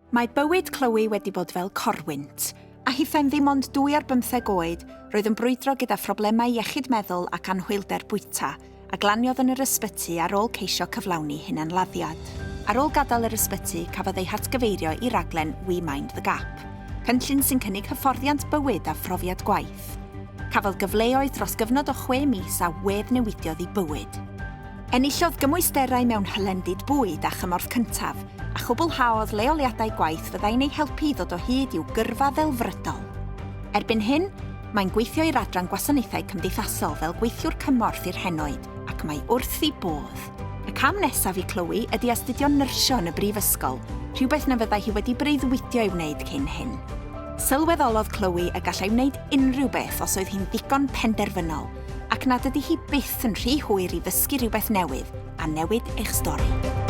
Mae bywyd Chloe wedi bod fel corwynt, a hitha'n ddim ond 2 ar 15 oed, roedd yn brwydro gyda phroblemau iechyd meddwl ac anhwylder bwyta, a glaniodd yn yr ysbyty ar ôl ceisio cyflawni hunanladdiad. Ar ôl gadael yr ysbyty, cafodd ei hatgyfeirio i raglen We Mind the Gap, cynllun sy'n cynnig hyfforddiant bywyd a phrofiad gwaith. Cafodd gyfleoedd dros gyfnod o 6 mis a weddnewidiodd ei bywyd. Enillodd gymwysterau mewn hylendid bwyd a chymorth cyntaf, a chwblhaodd leoliadau gwaith fyddai'n ei helpu ddod o hyd i'w gyrfa ddelfrydol. Erbyn hyn, mae'n gweithio i'r adran gwasanaethau cymdeithasol fel gweithiwr cymorth i'r henoed, ac mae wrth ei bodd. Y cam nesaf i Chloe ydy astudio nyrsio yn y brifysgol, rhywbeth na fyddai hi wedi breuddwydio i'w wneud cyn hyn. Sylweddolodd Chloe y gallai wneud unrhyw beth os oedd hi'n ddigon penderfynol, ac nad ydy hi byth yn rhy hwyr i ddysgu rhywbeth newydd a newid eich stori.